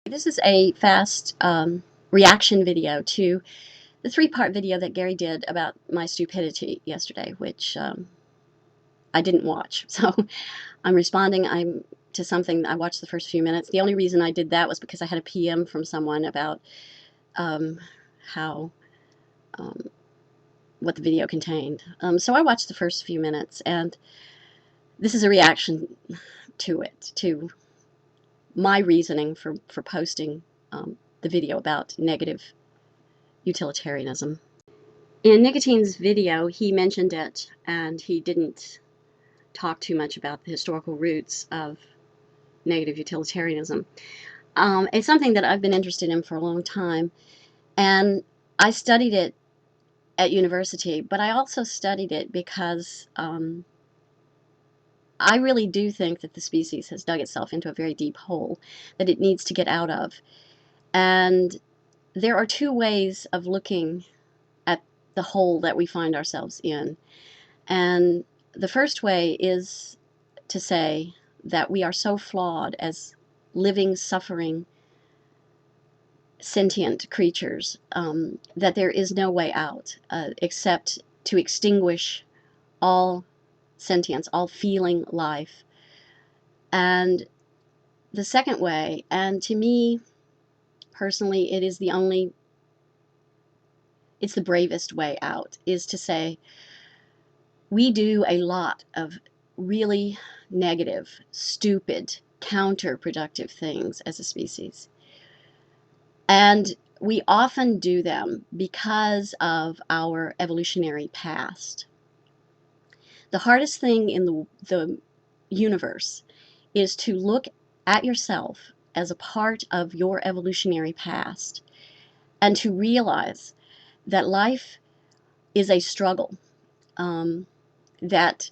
This is a fast reaction video to the three-part video that Gary did about my stupidity yesterday, which I didn't watch. So I'm responding to something. I watched the first few minutes. The only reason I did that was because I had a PM from someone about how what the video contained. So I watched the first few minutes, and this is a reaction to it, to my reasoning for posting the video about negative utilitarianism. In Nicotine's video, he mentioned it, and he didn't talk too much about the historical roots of negative utilitarianism. It's something that I've been interested in for a long time, and I studied it at university, but I also studied it because I really do think that the species has dug itself into a very deep hole that it needs to get out of. And there are two ways of looking at the hole that we find ourselves in. And the first way is to say that we are so flawed as living, suffering, sentient creatures that there is no way out except to extinguish all sentience, all feeling life. And the second way, and to me personally, it's the bravest way out, is to say we do a lot of really negative, stupid, counterproductive things as a species. And we often do them because of our evolutionary past. The hardest thing in the universe is to look at yourself as a part of your evolutionary past and to realize that life is a struggle, that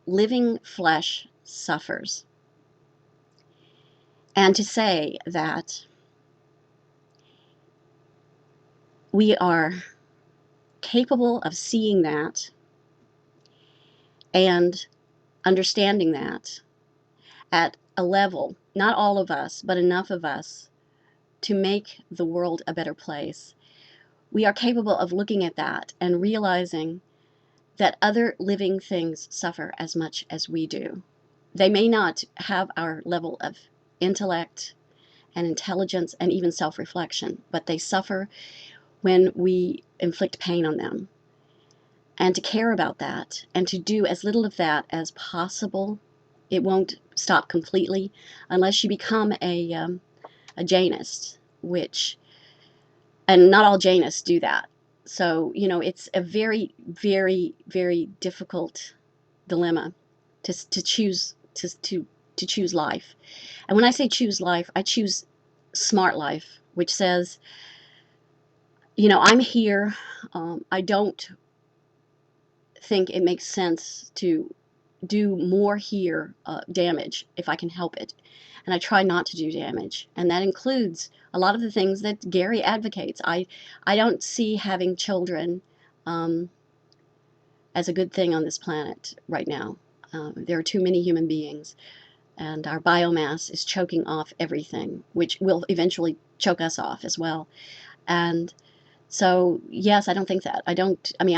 living flesh suffers. And to say that we are capable of seeing that and understanding that at a level, not all of us, but enough of us to make the world a better place. We are capable of looking at that and realizing that other living things suffer as much as we do. They may not have our level of intellect and intelligence and even self-reflection, but they suffer when we inflict pain on them. And to care about that and to do as little of that as possible. It won't stop completely unless you become a Jainist, and not all Jainists do that. So, it's a very, very, very difficult dilemma to choose to choose life. And when I say choose life, I choose smart life, which says, I'm here. I don't think it makes sense to do more here damage if I can help it. And I try not to do damage. And that includes a lot of the things that Gary advocates. I don't see having children as a good thing on this planet right now. There are too many human beings, and our biomass is choking off everything, which will eventually choke us off as well. And so, yes, I don't think that. I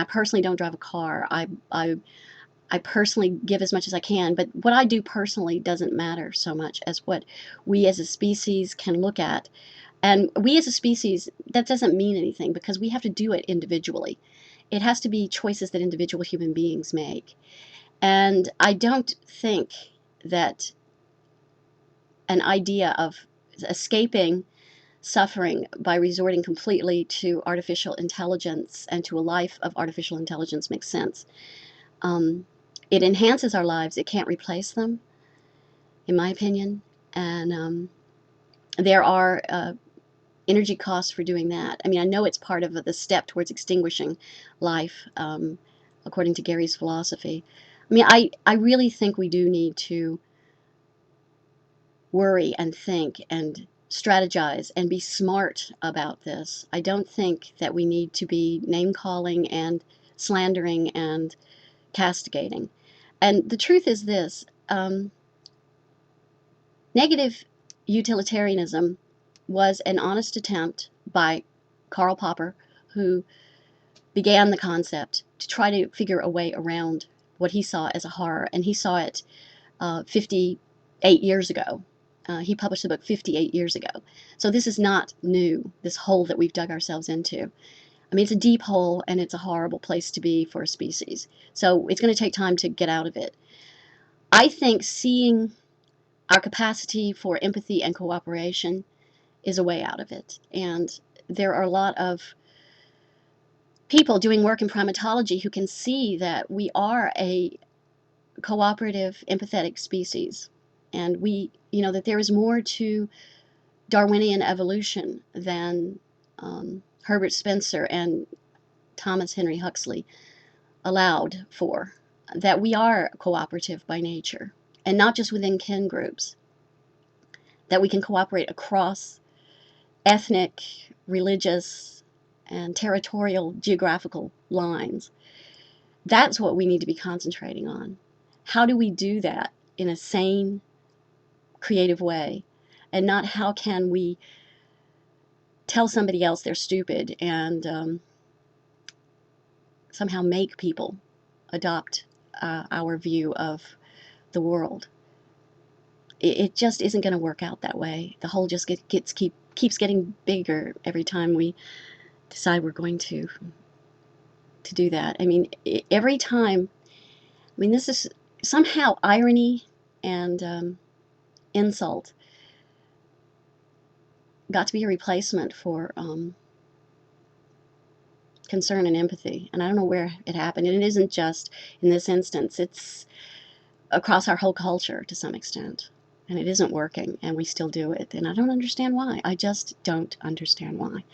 personally don't drive a car. I personally give as much as I can, but what I do personally doesn't matter so much as what we as a species can look at. And we as a species, that doesn't mean anything because we have to do it individually. It has to be choices that individual human beings make. And I don't think that an idea of escaping suffering by resorting completely to artificial intelligence and to a life of artificial intelligence makes sense. It enhances our lives. It can't replace them, in my opinion. And there are energy costs for doing that. I know it's part of the step towards extinguishing life, according to Gary's philosophy. I really think we do need to worry and think and strategize and be smart about this. I don't think that we need to be name-calling and slandering and castigating. And the truth is this, negative utilitarianism was an honest attempt by Karl Popper, who began the concept, to try to figure a way around what he saw as a horror. And he saw it 58 years ago. He published the book 58 years ago. So this is not new, this hole that we've dug ourselves into. I mean, it's a deep hole, and it's a horrible place to be for a species. So it's going to take time to get out of it. I think seeing our capacity for empathy and cooperation is a way out of it. And there are a lot of people doing work in primatology who can see that we are a cooperative, empathetic species. And that there is more to Darwinian evolution than Herbert Spencer and Thomas Henry Huxley allowed for, that we are cooperative by nature, and not just within kin groups, that we can cooperate across ethnic, religious, and territorial geographical lines. That's what we need to be concentrating on. How do we do that in a sane, creative way, and not how can we tell somebody else they're stupid and somehow make people adopt our view of the world. It just isn't going to work out that way. The hole just keeps getting bigger every time we decide we're going to do that. I mean, every time. I mean, this is somehow irony and insult got to be a replacement for concern and empathy. And I don't know where it happened. And it isn't just in this instance. It's across our whole culture to some extent. And it isn't working, and we still do it. And I don't understand why. I just don't understand why.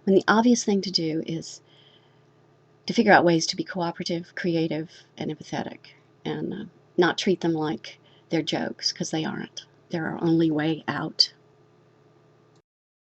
When the obvious thing to do is to figure out ways to be cooperative, creative, and empathetic, and not treat them like they're jokes, because they aren't. They're our only way out.